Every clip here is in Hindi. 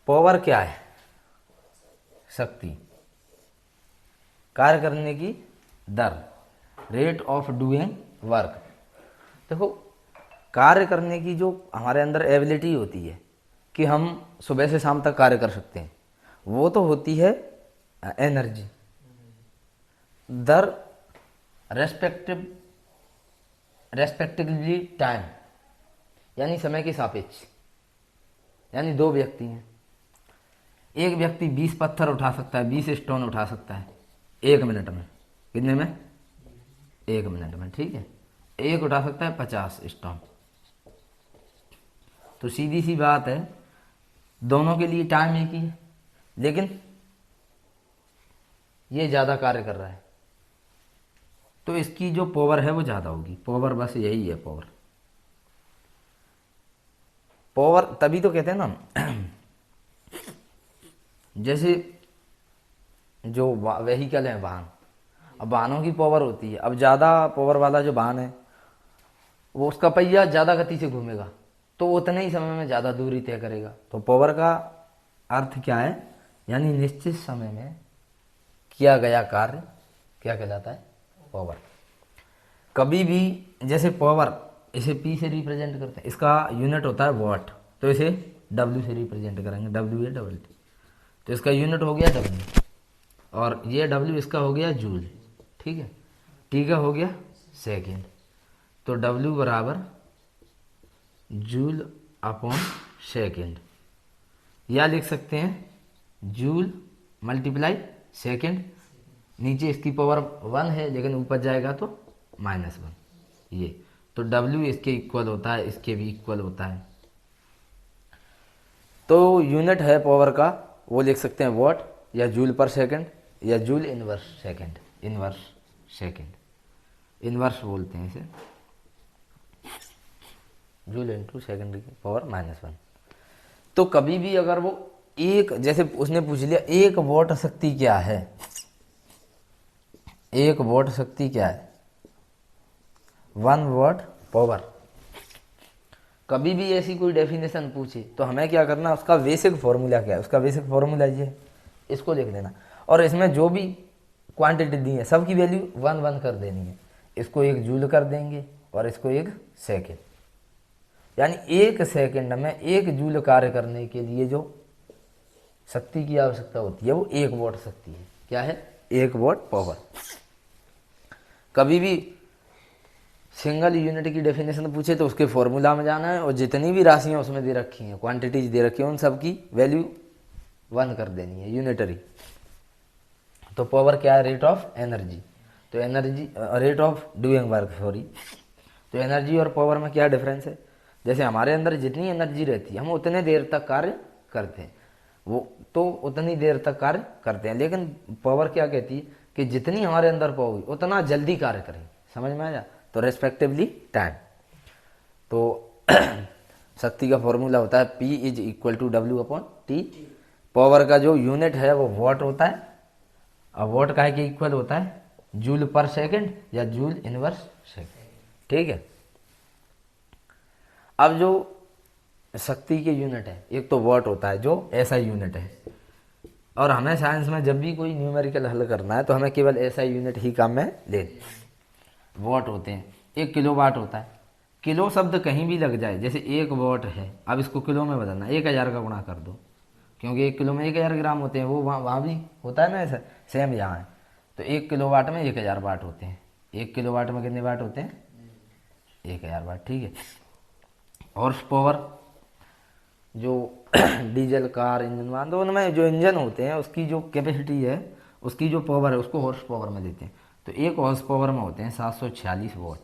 पावर क्या है? शक्ति। कार्य करने की दर, रेट ऑफ डूइंग वर्क। देखो, कार्य करने की जो हमारे अंदर एबिलिटी होती है कि हम सुबह से शाम तक कार्य कर सकते हैं, वो तो होती है एनर्जी। दर रेस्पेक्टिवली टाइम, यानी समय के सापेक्ष। यानी दो व्यक्ति हैं, एक व्यक्ति 20 पत्थर उठा सकता है, 20 स्टोन उठा सकता है 1 मिनट में। कितने में? 1 मिनट में, ठीक है। एक उठा सकता है 50 स्टोन। तो सीधी सी बात है, दोनों के लिए टाइम एक ही है, लेकिन ये ज़्यादा कार्य कर रहा है, तो इसकी जो पावर है वो ज़्यादा होगी। पावर बस यही है, पावर। पावर तभी तो कहते हैं ना जैसे जो व्हीकल है, वाहन, अब वाहनों की पावर होती है। अब ज़्यादा पावर वाला जो वाहन है, वो उसका पहिया ज़्यादा गति से घूमेगा, तो उतने ही समय में ज़्यादा दूरी तय करेगा। तो पावर का अर्थ क्या है? यानी निश्चित समय में किया गया कार्य क्या कहलाता है? पावर। कभी भी जैसे पावर, इसे पी से रिप्रेजेंट करते हैं, इसका यूनिट होता है वॉट, तो इसे डब्ल्यू से रिप्रेजेंट करेंगे, डब्ल्यू ए डबल टी। तो इसका यूनिट हो गया डब्ल्यू, और ये डब्ल्यू इसका हो गया जूल, ठीक है। टी का हो गया सेकेंड। तो डब्ल्यू बराबर जूल अपॉन सेकेंड, या लिख सकते हैं जूल मल्टीप्लाई सेकेंड। नीचे इसकी पावर 1 है, लेकिन ऊपर जाएगा तो -1, ये। तो W इसके इक्वल होता है, इसके भी इक्वल होता है। तो यूनिट है पावर का, वो लिख सकते हैं वॉट, या जूल पर सेकंड, या joule inverse second. Inverse second, inverse बोलते हैं इसे, जूल इंटू सेकंड की पावर -1। तो कभी भी अगर वो एक, जैसे उसने पूछ लिया 1 वॉट शक्ति क्या है, 1 वॉट शक्ति क्या है? 1 वॉट पावर। कभी भी ऐसी कोई डेफिनेशन पूछे तो हमें क्या करना, उसका बेसिक फॉर्मूला क्या है? उसका बेसिक फॉर्मूला ये, इसको लिख लेना, और इसमें जो भी क्वांटिटी दी है सबकी वैल्यू 1 1 कर देनी है। इसको 1 जूल कर देंगे और इसको 1 सेकेंड। यानी 1 सेकेंड में 1 जूल कार्य करने के लिए जो शक्ति की आवश्यकता होती है वो 1 वॉट शक्ति है। क्या है? 1 वॉट पावर। कभी भी सिंगल यूनिट की डेफिनेशन पूछे तो उसके फॉर्मूला में जाना है, और जितनी भी राशियां उसमें दे रखी हैं, क्वांटिटीज दे रखी हैं, उन सब की वैल्यू 1 कर देनी है, यूनिटरी। तो पावर क्या है? Rate of energy. तो energy, rate of doing work, sorry. तो एनर्जी और पावर में क्या डिफरेंस है? जैसे हमारे अंदर जितनी एनर्जी रहती है हम उतने देर तक कार्य करते हैं, वो तो उतनी देर तक कार्य करते हैं। लेकिन पावर क्या कहती है कि जितनी हमारे अंदर पाओगी उतना जल्दी कार्य करें। समझ में आया? तो रेस्पेक्टिवली टाइम। तो शक्ति का फॉर्मूला होता है P is equal to W upon T. Power का जो यूनिट है वो वॉट होता है, और वॉट का है कि इक्वल होता है जूल पर सेकंड या जूल इनवर्स सेकंड, ठीक है। अब जो शक्ति के यूनिट है, एक तो वॉट होता है जो ऐसा यूनिट है, और हमें साइंस में जब भी कोई न्यूमेरिकल हल करना है तो हमें केवल ऐसा यूनिट ही काम में ले, वॉट होते हैं। 1 किलोवाट होता है। किलो शब्द कहीं भी लग जाए, जैसे 1 वॉट है, अब इसको किलो में बदलना, 1000 का गुणा कर दो, क्योंकि 1 किलो में 1000 ग्राम होते हैं। वो वहाँ भी होता है ना, ऐसा सेम यहाँ है। तो 1 किलोवाट में 1000 वाट होते हैं। 1 किलोवाट में कितने वाट होते हैं? 1000 वाट, ठीक है। हॉर्स पावर, जो डीजल कार इंजन मान दो, उनमें जो इंजन होते हैं उसकी जो कैपेसिटी है, उसकी जो पावर है, उसको हॉर्स पावर में देते हैं। तो 1 हॉर्स पावर में होते हैं 746 वॉट।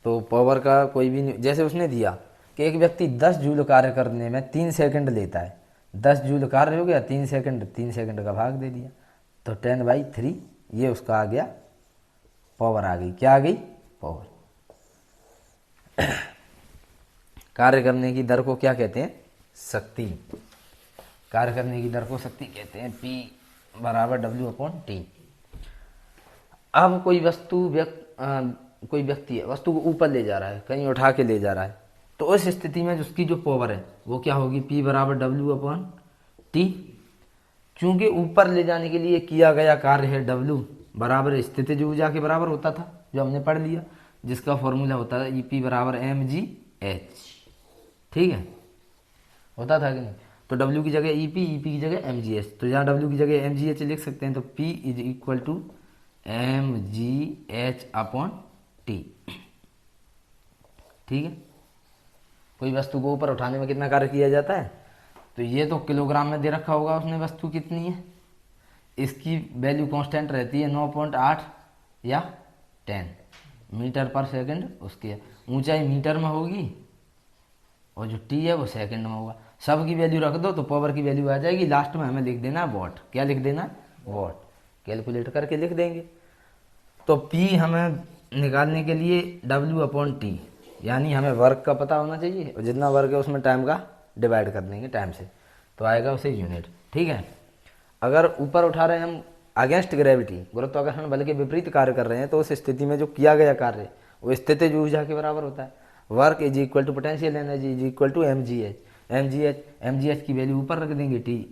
तो पावर का कोई भी, जैसे उसने दिया कि एक व्यक्ति 10 जूल कार्य करने में 3 सेकंड लेता है, 10 जूल कार्य हो गया, 3 सेकंड, 3 सेकंड का भाग दे दिया, तो 10/3 ये उसका आ गया, पावर आ गई। क्या आ गई? पावर। कार्य करने की दर को क्या कहते हैं? शक्ति। कार्य करने की दर को शक्ति कहते हैं। P बराबर W अपॉन टी। अब कोई वस्तु कोई व्यक्ति है, वस्तु को ऊपर ले जा रहा है, कहीं उठा के ले जा रहा है, तो उस स्थिति में उसकी जो पावर है वो क्या होगी, P बराबर W/T। क्योंकि ऊपर ले जाने के लिए किया गया कार्य है W बराबर स्थितिज ऊर्जा के बराबर होता था, जो हमने पढ़ लिया, जिसका फॉर्मूला होता था EP बराबर mgh। ठीक है, होता था कि नहीं। तो W की जगह EP, EP की जगह mgh, तो यहाँ W की जगह mgh लिख सकते हैं, तो P = mgh/T। ठीक है, कोई वस्तु को ऊपर उठाने में कितना कार्य किया जाता है, तो ये तो किलोग्राम में दे रखा होगा उसने वस्तु कितनी है, इसकी वैल्यू कांस्टेंट रहती है 9.8 या 10 मीटर पर सेकंड, उसकी ऊंचाई मीटर में होगी और जो T है वो सेकंड में होगा। सब की वैल्यू रख दो तो पावर की वैल्यू आ जाएगी, लास्ट में हमें लिख देना वॉट। क्या लिख देना, वॉट, कैलकुलेट करके लिख देंगे। तो P हमें निकालने के लिए W/T, यानी हमें वर्क का पता होना चाहिए और जितना वर्क है उसमें टाइम का डिवाइड कर देंगे टाइम से, तो आएगा उसे यूनिट। ठीक है, अगर ऊपर उठा रहे हैं हम अगेंस्ट ग्रेविटी, गुरुत्वाकर्षण बल के विपरीत कार्य कर रहे हैं, तो उस स्थिति में जो किया गया कार्य वो स्थितिज ऊर्जा के बराबर होता है। वर्क = पोटेंशियल एनर्जी = mgh की वैल्यू ऊपर रख देंगे, T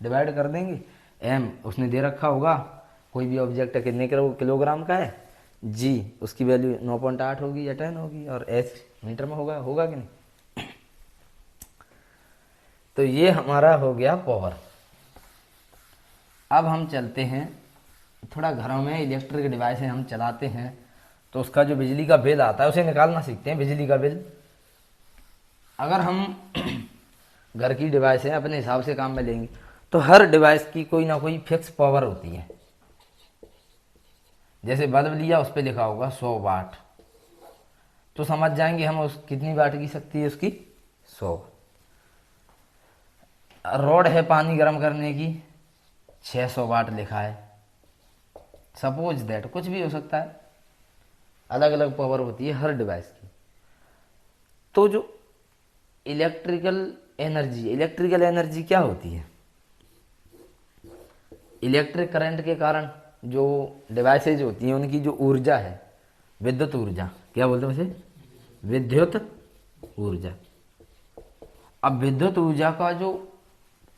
डिवाइड कर देंगे, M उसने दे रखा होगा, कोई भी ऑब्जेक्ट है कितने किलोग्राम का है, G उसकी वैल्यू 9.8 होगी या 10 होगी, और H मीटर में होगा कि नहीं। तो ये हमारा हो गया पावर। अब हम चलते हैं थोड़ा घरों में इलेक्ट्रिक डिवाइस हम चलाते हैं, तो उसका जो बिजली का बिल आता है उसे निकालना सीखते हैं। बिजली का बिल, अगर हम घर की डिवाइस है अपने हिसाब से काम में लेंगे, तो हर डिवाइस की कोई ना कोई फिक्स पावर होती है। जैसे बल्ब लिया, उस पर लिखा होगा 100 वाट, तो समझ जाएंगे हम उस कितनी वाट की शक्ति है उसकी, 100। रॉड है पानी गर्म करने की, 600 वाट लिखा है, सपोज दैट, कुछ भी हो सकता है, अलग अलग पावर होती है हर डिवाइस की। तो जो इलेक्ट्रिकल एनर्जी क्या होती है, इलेक्ट्रिक करंट के कारण जो डिवाइसेज होती हैं उनकी जो ऊर्जा है, विद्युत ऊर्जा, क्या बोलते हैं उसे, विद्युत ऊर्जा। अब विद्युत ऊर्जा का जो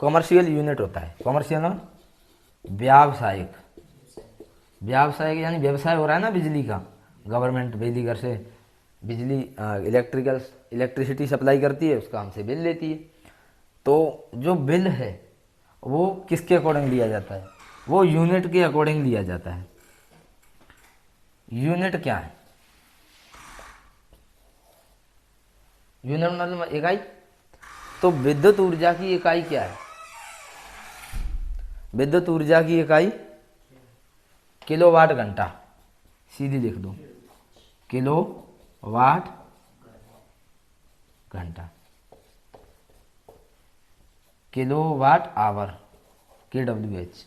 कॉमर्शियल यूनिट होता है, कॉमर्शियल और व्यावसायिक यानी व्यवसाय हो रहा है ना बिजली का, गवर्नमेंट बिजली घर से बिजली इलेक्ट्रिसिटी सप्लाई करती है, उसका हमसे बिल लेती है। तो जो बिल है वो किसके अकॉर्डिंग लिया जाता है, वो यूनिट के अकॉर्डिंग लिया जाता है। यूनिट क्या है, यूनिट मतलब इकाई। तो विद्युत ऊर्जा की इकाई क्या है, विद्युत ऊर्जा की इकाई किलोवाट घंटा, सीधी लिख दो, किलोवाट घंटा, किलोवाट आवर, kWh।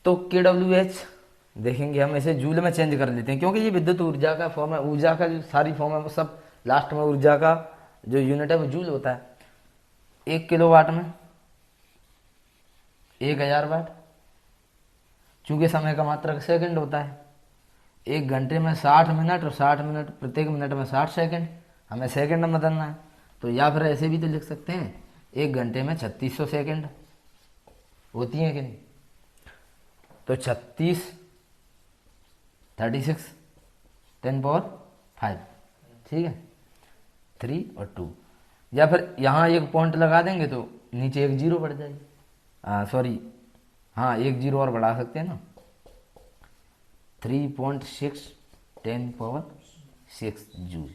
तो kWh देखेंगे हम, इसे जूल में चेंज कर लेते हैं, क्योंकि ये विद्युत ऊर्जा का फॉर्म है, ऊर्जा का जो सारी फॉर्म है वो सब लास्ट में ऊर्जा का जो यूनिट है वो जूल होता है। 1 किलोवाट में 1000 वाट, चूंकि समय का मात्रक सेकंड होता है। 1 घंटे में 60 मिनट और 60 मिनट प्रत्येक मिनट में 60 सेकंड, हमें सेकंड में बदलना है। तो या फिर ऐसे भी तो लिख सकते हैं, 1 घंटे में 3600 सेकंड होती है कि नहीं। तो 36 10 पावर 5, ठीक है, 3 और 2, या फिर यहाँ एक पॉइंट लगा देंगे तो नीचे एक जीरो बढ़ जाएगी, सॉरी हाँ एक जीरो और बढ़ा सकते हैं ना, 3.6 10 पावर 6 जूल।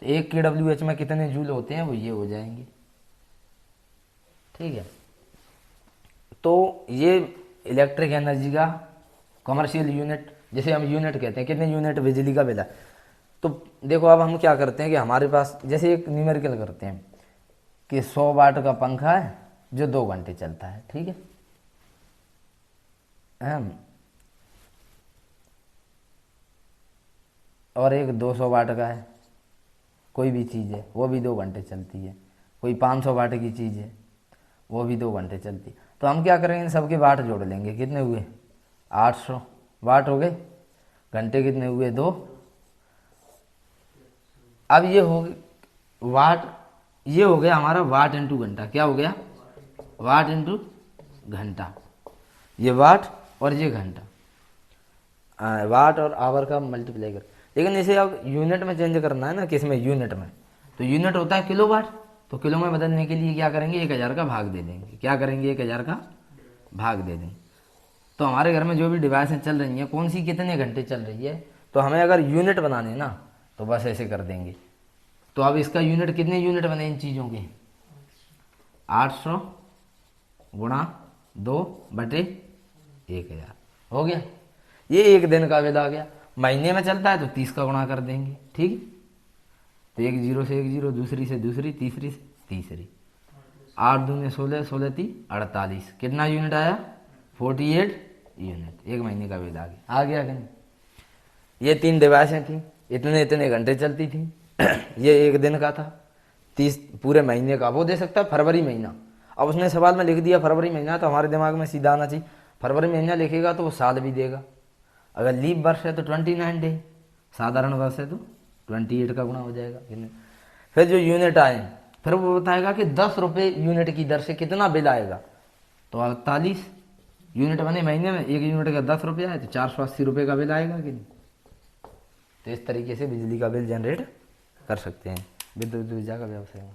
तो 1 kWh में कितने जूल होते हैं वो ये हो जाएंगे, ठीक है। तो ये इलेक्ट्रिक एनर्जी का कमर्शियल यूनिट, जैसे हम यूनिट कहते हैं, कितने यूनिट बिजली का बिल है। तो देखो अब हम क्या करते हैं कि हमारे पास जैसे एक न्यूमेरिकल करते हैं कि 100 वाट का पंखा है जो 2 घंटे चलता है, ठीक है। और एक 200 वाट का है, कोई भी चीज़ है वो भी 2 घंटे चलती है। कोई 500 वाट की चीज़ है वो भी 2 घंटे चलती है। तो हम क्या करेंगे, इन सबके वाट जोड़ लेंगे, कितने हुए 800 वाट हो गए, घंटे कितने हुए 2, अब ये हो वाट, ये हो गया हमारा वाट इंटू घंटा। क्या हो गया? वाट इंटू घंटा। ये वाट और ये घंटा, वाट और आवर का मल्टीप्लाई कर। लेकिन इसे अब यूनिट में चेंज करना है ना, किस में? यूनिट में। तो यूनिट होता है किलो वाट, तो किलो में बदलने के लिए क्या करेंगे? 1000 का भाग दे देंगे। क्या करेंगे? 1000 का भाग दे देंगे। तो हमारे घर में जो भी डिवाइसें चल रही हैं, कौन सी कितने घंटे चल रही है, तो हमें अगर यूनिट बनाने ना, तो बस ऐसे कर देंगे। तो अब इसका यूनिट, कितने यूनिट बने इन चीज़ों के? 800 गुणा 2/1000 हो गया। ये एक दिन का बिल आ गया। महीने में चलता है तो 30 का गुणा कर देंगे। ठीक, तो एक जीरो से एक जीरो, दूसरी से दूसरी, तीसरी से तीसरी। 8 दूने 16, 16 × 3 = 48। कितना यूनिट आया? 48 यूनिट। एक महीने का बिल आ गया कि नहीं? ये 3 डिवाइसें थी, इतने इतने घंटे चलती थी। ये एक दिन का था, 30 पूरे महीने का। वो दे सकता है फरवरी महीना। अब उसने सवाल में लिख दिया फरवरी महीना, तो हमारे दिमाग में सीधा आना चाहिए फरवरी महीना लिखेगा तो वो साल भी देगा। अगर लीप वर्ष है तो 29 डे, साधारण वर्ष है तो 28 का गुणा हो जाएगा। फिर जो यूनिट आए, फिर वो बताएगा कि 10 रुपये यूनिट की दर से कितना बिल आएगा। तो 48 यूनिट बने महीने में, एक यूनिट का 10 रुपया है तो 480 रुपये का बिल आएगा कि नहीं? तो इस तरीके से बिजली का बिल जनरेट कर सकते हैं विद्युत ऊर्जा का व्यवसाय।